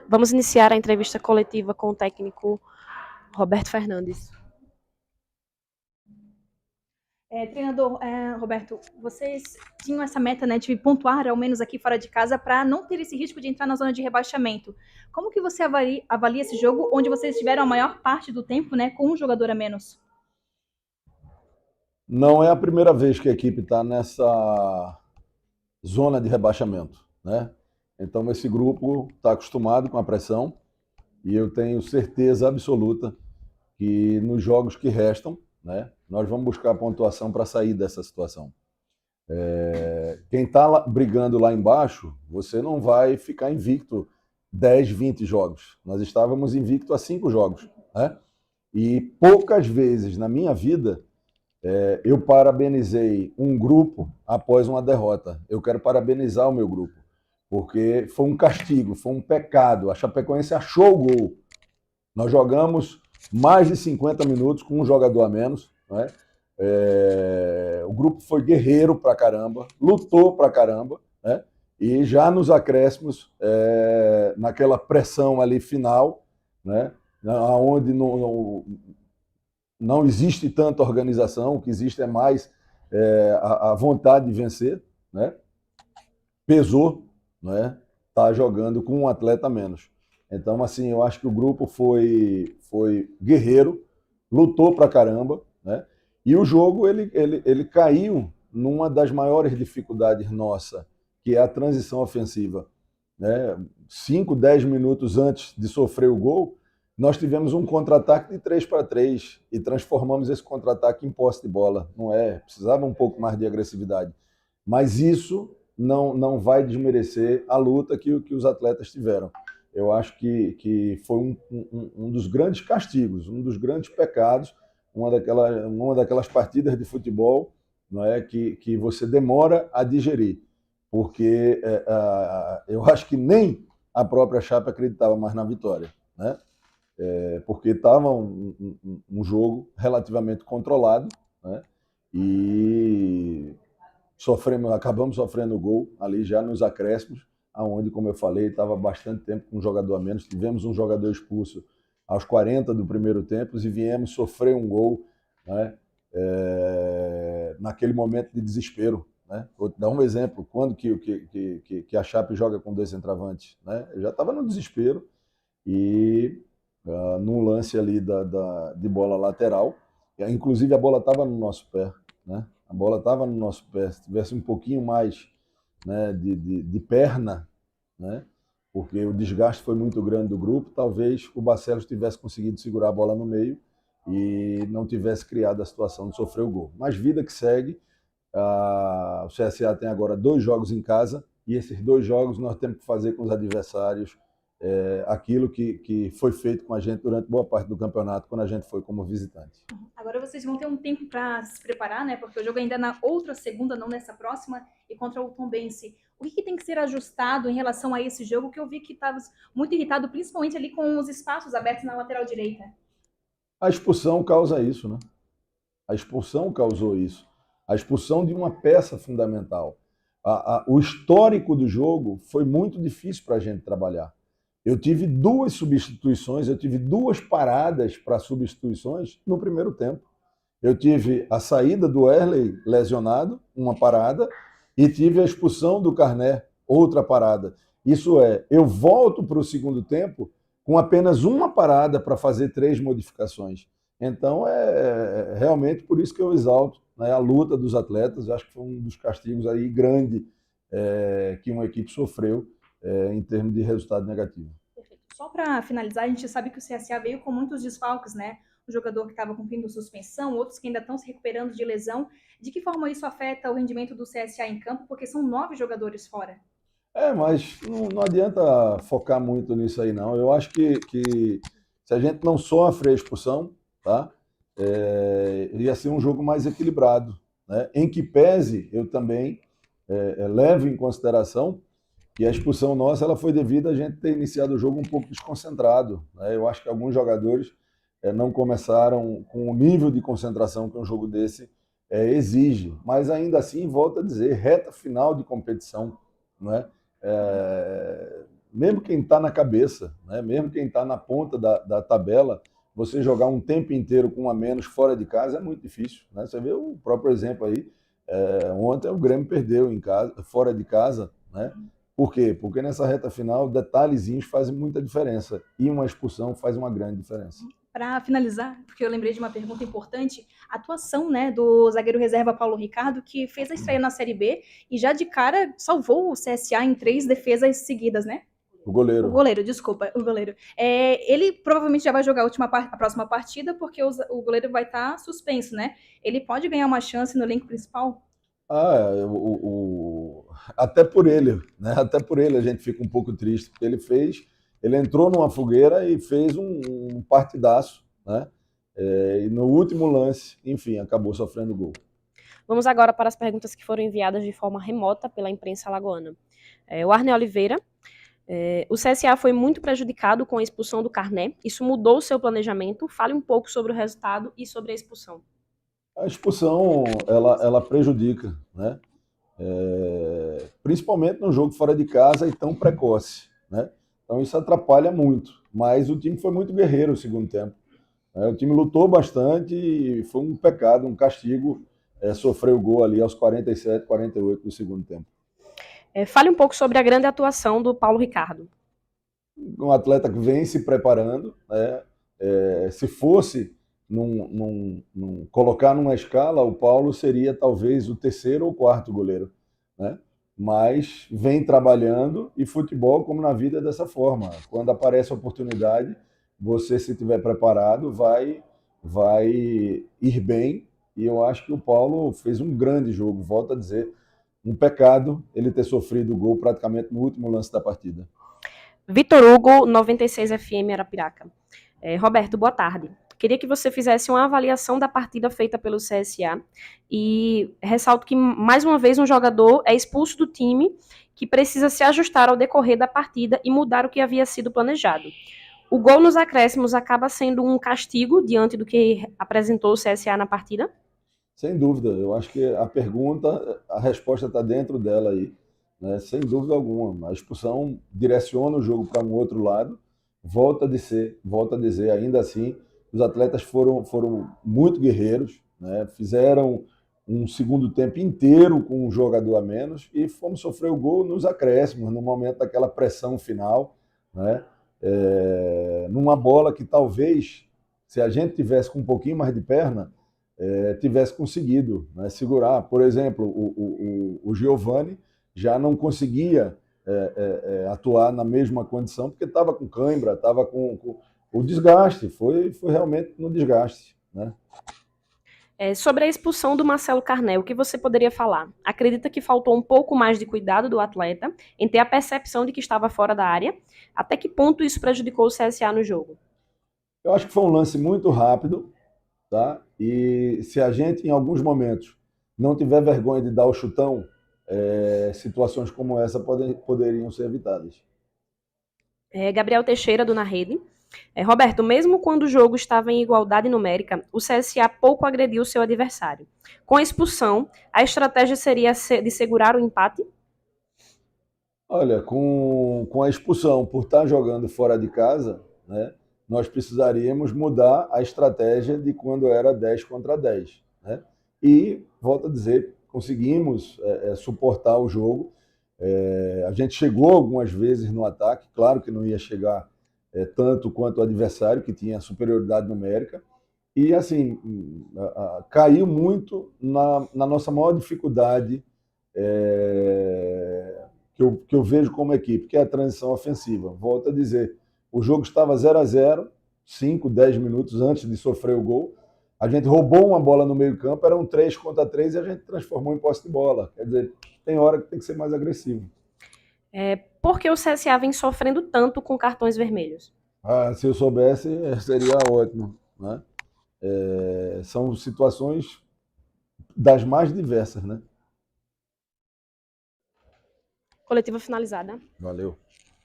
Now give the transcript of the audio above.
Vamos iniciar a entrevista coletiva com o técnico Roberto Fernandes. Treinador, Roberto, vocês tinham essa meta, né, de pontuar ao menos aqui fora de casa para não ter esse risco de entrar na zona de rebaixamento. Como que você avalia esse jogo onde vocês tiveram a maior parte do tempo, né, com um jogador a menos? Não é a primeira vez que a equipe está nessa zona de rebaixamento, né? Então esse grupo está acostumado com a pressão e eu tenho certeza absoluta que nos jogos que restam, né, nós vamos buscar a pontuação para sair dessa situação. Quem está brigando lá embaixo, você não vai ficar invicto 10, 20 jogos. Nós estávamos invicto a 5 jogos, né? E poucas vezes na minha vida eu parabenizei um grupo após uma derrota. Eu quero parabenizar o meu grupo, porque foi um castigo, foi um pecado. A Chapecoense achou o gol. Nós jogamos mais de 50 minutos com um jogador a menos, né? O grupo foi guerreiro pra caramba, lutou pra caramba, né? E já nos acréscimos, naquela pressão ali final, né? Onde não existe tanta organização, o que existe é mais a vontade de vencer, né? Pesou, né? Tá jogando com um atleta a menos. Então, assim, eu acho que o grupo foi guerreiro, lutou pra caramba, né? E o jogo, ele caiu numa das maiores dificuldades nossa, que é a transição ofensiva, né? 5, 10 minutos antes de sofrer o gol, nós tivemos um contra-ataque de 3-3 e transformamos esse contra-ataque em posse de bola. Não é? Precisava um pouco mais de agressividade. Mas isso não vai desmerecer a luta que os atletas tiveram. Eu acho que foi um dos grandes castigos, um dos grandes pecados, uma daquelas partidas de futebol, não é, que você demora a digerir. Porque eu acho que nem a própria Chape acreditava mais na vitória, né? Porque estava um jogo relativamente controlado, né? E acabamos sofrendo o gol ali já nos acréscimos, aonde, como eu falei, estava bastante tempo com um jogador a menos. Tivemos um jogador expulso aos 40 do primeiro tempo e viemos sofrer um gol, né? Naquele momento de desespero, né? Vou te dar um exemplo. Quando que a Chape joga com 2 centroavantes, né? Eu já estava no desespero e num lance ali de bola lateral, inclusive a bola estava no nosso pé, né? A bola estava no nosso pé. Se tivesse um pouquinho mais, né, de perna, né, porque o desgaste foi muito grande do grupo, talvez o Barcelos tivesse conseguido segurar a bola no meio e não tivesse criado a situação de sofrer o gol. Mas vida que segue, o CSA tem agora 2 jogos em casa e esses 2 jogos nós temos que fazer com os adversários aquilo que foi feito com a gente durante boa parte do campeonato, quando a gente foi como visitante. Agora vocês vão ter um tempo para se preparar, né? Porque o jogo ainda é na outra segunda, não nessa próxima, e contra o Tombense. O que tem que ser ajustado em relação a esse jogo? Que eu vi que estava muito irritado, principalmente ali com os espaços abertos na lateral direita. A expulsão causa isso, né? A expulsão causou isso. A expulsão de uma peça fundamental. O histórico do jogo foi muito difícil para a gente trabalhar. Eu tive 2 substituições, eu tive 2 paradas para substituições no primeiro tempo. Eu tive a saída do Erley lesionado, uma parada, e tive a expulsão do Carné, outra parada. Isso é, eu volto para o segundo tempo com apenas uma parada para fazer 3 modificações. Então, realmente por isso que eu exalto, né, a luta dos atletas. Eu acho que foi um dos castigos aí grande que uma equipe sofreu em termos de resultado negativo. Perfeito. Só para finalizar, a gente sabe que o CSA veio com muitos desfalques, né? O jogador que estava cumprindo suspensão, outros que ainda estão se recuperando de lesão. De que forma isso afeta o rendimento do CSA em campo? Porque são 9 jogadores fora. Mas não adianta focar muito nisso aí, não. Eu acho que se a gente não sofre a expulsão, tá? Ia ser um jogo mais equilibrado, né? Em que pese, eu também levo em consideração que a expulsão nossa ela foi devido a gente ter iniciado o jogo um pouco desconcentrado, né? Eu acho que alguns jogadores não começaram com o nível de concentração que um jogo desse exige. Mas ainda assim, volto a dizer, reta final de competição, né? mesmo quem está na cabeça, né? Mesmo quem está na ponta da tabela, você jogar um tempo inteiro com um a menos fora de casa é muito difícil, né? Você vê o próprio exemplo aí, ontem o Grêmio perdeu em casa, fora de casa, né? Por quê? Porque nessa reta final, detalhezinhos fazem muita diferença e uma expulsão faz uma grande diferença. Para finalizar, porque eu lembrei de uma pergunta importante, a atuação, né, do zagueiro reserva Paulo Ricardo, que fez a estreia na Série B e já de cara salvou o CSA em 3 defesas seguidas, né? O goleiro. O goleiro, desculpa, o goleiro. Ele provavelmente já vai jogar a próxima partida, porque o goleiro vai estar suspenso, né? Ele pode ganhar uma chance no elenco principal? Até por ele, né? Até por ele a gente fica um pouco triste, porque ele entrou numa fogueira e fez um partidaço, né? E no último lance, enfim, acabou sofrendo gol. Vamos agora para as perguntas que foram enviadas de forma remota pela imprensa alagoana. O Arne Oliveira. O CSA foi muito prejudicado com a expulsão do Carné. Isso mudou o seu planejamento? Fale um pouco sobre o resultado e sobre a expulsão. A expulsão, ela prejudica, né? Principalmente no jogo fora de casa e tão precoce, né? Então isso atrapalha muito. Mas o time foi muito guerreiro no segundo tempo. O time lutou bastante e foi um pecado, um castigo sofrer o gol ali aos 47, 48 do segundo tempo. Fale um pouco sobre a grande atuação do Paulo Ricardo. Um atleta que vem se preparando, né? Se fosse colocar numa escala, o Paulo seria talvez o terceiro ou quarto goleiro, né? Mas vem trabalhando e futebol, como na vida, é dessa forma. Quando aparece a oportunidade, você, se estiver preparado, vai ir bem. E eu acho que o Paulo fez um grande jogo, volto a dizer, um pecado ele ter sofrido o gol praticamente no último lance da partida. Vitor Hugo, 96 FM Arapiraca. Roberto, boa tarde. Queria que você fizesse uma avaliação da partida feita pelo CSA e ressalto que, mais uma vez, um jogador é expulso do time que precisa se ajustar ao decorrer da partida e mudar o que havia sido planejado. O gol nos acréscimos acaba sendo um castigo diante do que apresentou o CSA na partida? Sem dúvida, eu acho que a resposta está dentro dela aí, né? Sem dúvida alguma. A expulsão direciona o jogo para um outro lado. Volta a dizer, ainda assim, os atletas foram muito guerreiros, né? Fizeram um segundo tempo inteiro com um jogador a menos e fomos sofrer o gol nos acréscimos, no momento daquela pressão final, né? Numa bola que talvez, se a gente tivesse com um pouquinho mais de perna, tivesse conseguido, né, segurar. Por exemplo, o Giovani já não conseguia atuar na mesma condição, porque estava com cãibra, estava com o desgaste, foi realmente no desgaste, né? Sobre a expulsão do Marcelo Carné, o que você poderia falar? Acredita que faltou um pouco mais de cuidado do atleta em ter a percepção de que estava fora da área? Até que ponto isso prejudicou o CSA no jogo? Eu acho que foi um lance muito rápido, tá? E se a gente, em alguns momentos, não tiver vergonha de dar o chutão, situações como essa poderiam ser evitadas. Gabriel Teixeira, do Na Rede. Roberto, mesmo quando o jogo estava em igualdade numérica, o CSA pouco agrediu seu adversário. Com a expulsão, a estratégia seria de segurar o empate? Olha, com a expulsão por estar jogando fora de casa, né, nós precisaríamos mudar a estratégia de quando era 10 contra 10. Né? E, volto a dizer, conseguimos suportar o jogo. A gente chegou algumas vezes no ataque, claro que não ia chegar tanto quanto o adversário, que tinha superioridade numérica. E, assim, caiu muito na nossa maior dificuldade que eu vejo como equipe, que é a transição ofensiva. Volto a dizer, o jogo estava 0-0, 5, 10 minutos antes de sofrer o gol. A gente roubou uma bola no meio campo, eram 3 contra 3 e a gente transformou em posse de bola. Quer dizer, tem hora que tem que ser mais agressivo. Por que o CSA vem sofrendo tanto com cartões vermelhos? Se eu soubesse, seria ótimo. Né? São situações das mais diversas, né? Coletiva finalizada. Valeu.